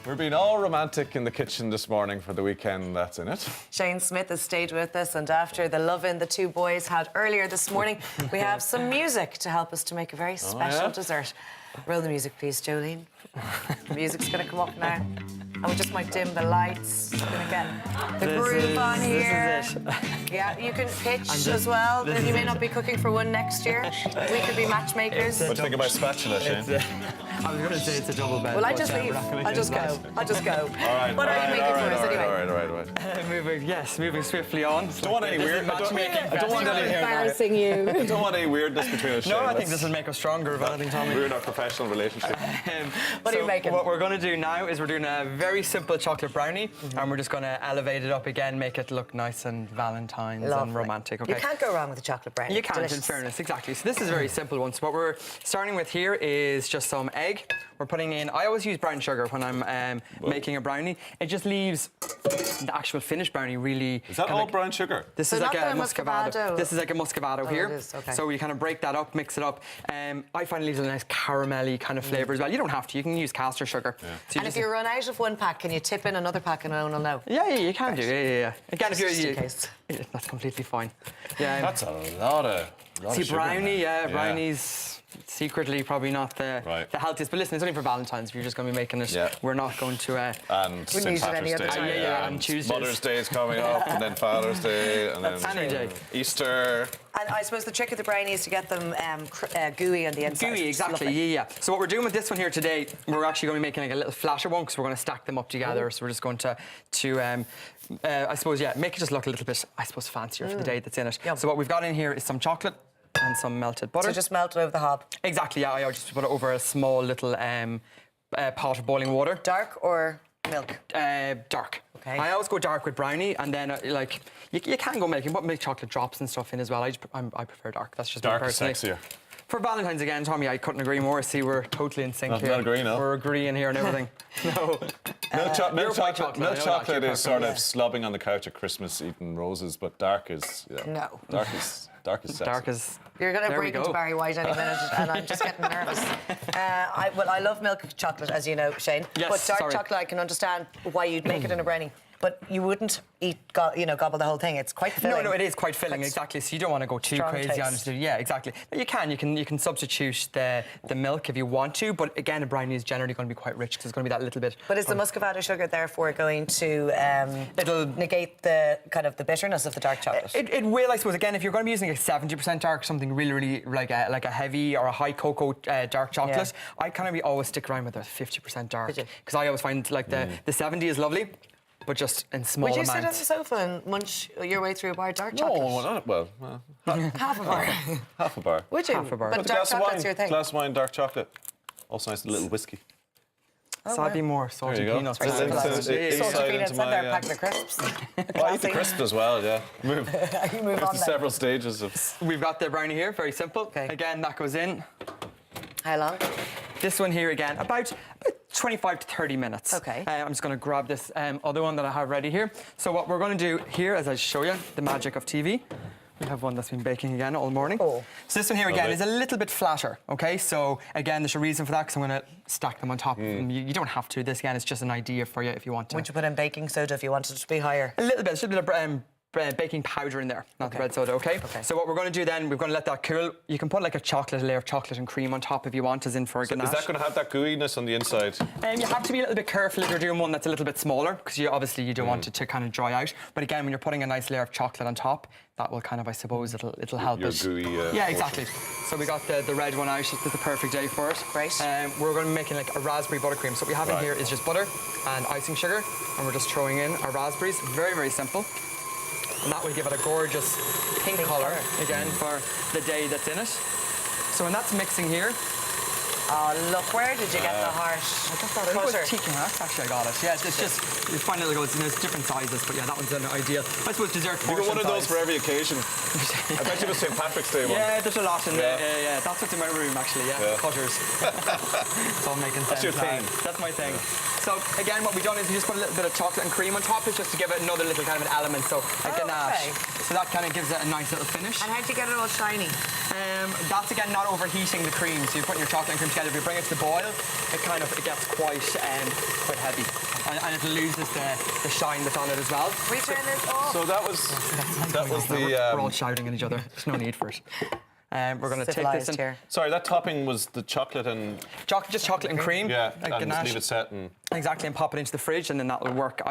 We're being all romantic in the kitchen this morning for the weekend that's in it. Shane Smith has stayed with us, and after the lovin' the two boys had earlier this morning, we have some music to help us to make a very special dessert. Roll the music, please, Jolene. The music's going to come up now. And we just might dim the lights. We're going to get the groove on here. This is it. Yeah, you can pitch as well. You may not be cooking for one next year. We could be matchmakers. What do you think of my spatula, Shane? I was going to say it's a double bed. Will I just leave? I'll just go. I'll just go. All right. What are you making for us anyway? Moving swiftly on. Don't want any weird. I don't want any Embarrassing you. I don't want any weirdness between us. No, I think this will make us stronger, Valentine Tommy. We're in our professional relationship. What are you making? What we're going to do now is we're doing a very simple chocolate brownie, and we're just going to elevate it up again, make it look nice and Valentine's and romantic. Okay. You can't go wrong with a chocolate brownie. You can't, Delicious. in fairness, exactly. So this is a very simple one. So what we're starting with here is just some egg. We're putting in, I always use brown sugar when I'm making a brownie. It just leaves the actual finished brownie really... Is that all brown sugar? This So is like not a the muscovado. muscovado. This is like a muscovado here. It is, okay. So you kind of break that up, mix it up. I find it leaves a nice caramelly kind of flavour as well. You don't have to. You can use caster sugar. Yeah. So And if you run out of one pack, can you tip in another pack and no one will know? Yeah, you can do. Yeah. Again, if Just you're... in case. Yeah, that's completely fine. Yeah. That's a lot of See, sugar, brownie, man. brownie's secretly probably not the healthiest, but listen, it's only for Valentine's. If you're just going to be making it, we're not going to... And We St. use it any Patrick's other Day, time. and Tuesdays. Mother's Day is coming up, and then Father's Day, and then Any day. Easter. And I suppose the trick of the brownie is to get them gooey on the inside. Gooey, exactly, yeah. So what we're doing with this one here today, we're actually going to be making like a little flatter one because we're going to stack them up together. So we're just going to I suppose, make it just look a little bit, I suppose, fancier for the day that's in it. Yum. So what we've got in here is some chocolate and some melted butter. So just melt it over the hob. Exactly, yeah. I just put it over a small little pot of boiling water. Dark or milk? Dark. Okay. I always go dark with brownie, and then you can go milk. You can put milk chocolate drops and stuff in as well. I prefer dark. That's just Dark me is personally. sexier. For Valentine's again, Tommy, I couldn't agree more. See, we're totally in sync here. Not agree, no. We're agreeing here and everything. No. Milk chocolate, chocolate is sort of yeah. slobbing on the couch at Christmas eating roses, but dark is No. Dark is sexy. Dark is... You're going to There we break into go. Barry White any minute, and I'm just getting nervous. I love milk chocolate, as you know, Shane. Yes, but dark sorry. chocolate, I can understand why you'd make it in a brownie. But you wouldn't eat, gobble the whole thing. It's quite filling. No, it is quite filling, exactly. So you don't want to go too Strong crazy on taste. it. Yeah, exactly. But you can substitute the milk if you want to, but again, a brownie is generally going to be quite rich because it's going to be that little bit. But is the muscovado sugar therefore going to It'll negate the kind of the bitterness of the dark chocolate? It will, I suppose. Again, if you're going to be using a 70% dark, something really like a heavy or a high cocoa dark chocolate, I kind of always stick around with a 50% dark because I always find like the 70 is lovely, but just in small Would you amounts. sit on the sofa and munch your way through a bar of dark chocolate? No, well, Half a bar. half a bar. Would you? Half a bar. But With a dark glass of chocolate's wine, your thing. glass of wine, dark chocolate. Also nice little whiskey. Slightly more salty There you go. peanuts. It's Salty inside peanuts into and they're my... packed of crisps. Well, I eat the crisp as well, yeah. You move There's on the then. several stages of... We've got the brownie here, very simple. Okay. Again, that goes in. How long? This one here again, about 25 to 30 minutes. Okay. I'm just going to grab this other one that I have ready here. So what we're going to do here, as I show you, the magic of TV. We have one that's been baking again all morning. Oh. So this one here again Lovely. is a little bit flatter, okay? So again, there's a reason for that because I'm going to stack them on top. You don't have to. This again is just an idea for you if you want to. Would you put in baking soda if you wanted it to be higher? A little bit. There's a bit of baking powder in there, not the bread soda, okay? So what we're going to do then, we're going to let that cool. You can put like a layer of chocolate and cream on top if you want, as in for a ganache. Is that going to have that gooiness on the inside? You have to be a little bit careful if you're doing one that's a little bit smaller, because you don't want it to kind of dry out. But again, when you're putting a nice layer of chocolate on top, that will kind of, I suppose, it'll help Your it. gooey... Yeah, exactly. So we got the red one out. This is the perfect day for it. Great. We're going to be making like a raspberry buttercream. So what we have in here is just butter and icing sugar, and we're just throwing in our raspberries. Very, very simple. And that will give it a gorgeous pink colour, again, for the day that's in it. So when that's mixing here... Oh, look, where did you get the harsh butter? Teaching Hearts, actually, I got it. Yeah, it's just, you find little goes, there's different sizes, but yeah, that one's an ideal. I suppose dessert You portion got one of those size. for every occasion. I bet you the St. Patrick's Day one. Yeah, there's a lot in there. Yeah. That's what's in my room, actually, cutters. It's all making sense. That's your thing. That's my thing. So, again, what we've done is we just put a little bit of chocolate and cream on top, is just to give it another little kind of an element, so a ganache. Okay. So that kind of gives it a nice little finish. And how do you get it all shiny? That's again not overheating the cream. So you're putting your chocolate and cream together. If you bring it to the boil, it gets quite heavy, and it loses the shine that's on it as well. We turn this off. So that was We're all shouting at each other. There's no need for it. We're going to take this in. here. Sorry, that topping was the chocolate and Just chocolate and cream. yeah, like and just ganache. leave it set and Exactly, and pop it into the fridge, and then that will work.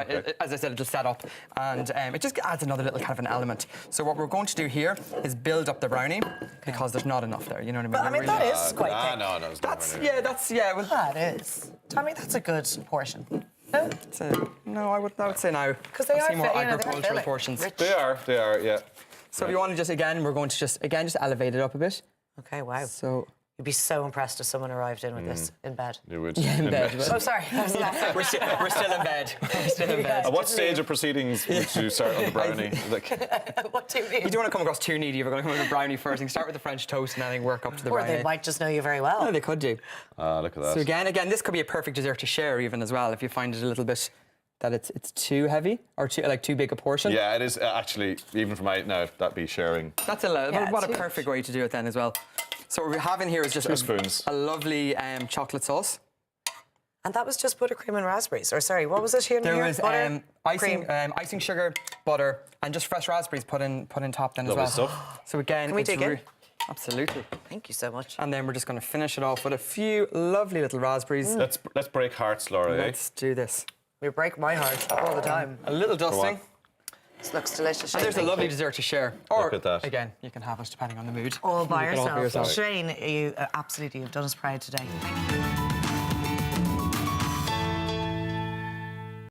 As I said, it'll set up, and it just adds another little kind of an element. So what we're going to do here is build up the brownie, because there's not enough there. You know what I mean? But I mean, that is quite thick. no, it's not That's well, That is. Tommy, that's a good portion. No? no, I would say no. 'Cause they I are see more they are agricultural filling. portions. Rich. They are, yeah. So if you want to just we're going to just elevate it up a bit. Okay, wow. So You'd be so impressed if someone arrived in with this in bed. You would. in bed. Oh, sorry. I was laughing. We're still in bed. We're still in bed. At what stage of proceedings would you start on the brownie? Like, What do you mean? You don't want to come across too needy. We're going to come with a brownie first. You can start with the French toast and then work up to the Or brownie. they might just know you very well. Oh, they could do. look at that. So again, this could be a perfect dessert to share even as well if you find it a little bit that it's too heavy or too big a portion. Yeah, it is actually, even for my now, that'd be sharing. That's Yeah, what a it's perfect way to do it then as well. So what we have in here is just 2 spoons. a lovely chocolate sauce. And that was just buttercream and raspberries. Or sorry, what was it here? There was Butter, icing, cream. icing sugar, butter, and just fresh raspberries put in top then Lovely as well. stuff. So again, Can we it's dig in? Absolutely. Thank you so much. And then we're just going to finish it off with a few lovely little raspberries. Let's break hearts, Laura. Eh? Let's do this. You break my heart all the time. A little dusting. This looks delicious. And there's a lovely dessert to share. Or, Look at that. again, you can have it depending on the mood. all by Make it all for yourself. yourself. Shane, you absolutely, you've done us proud today.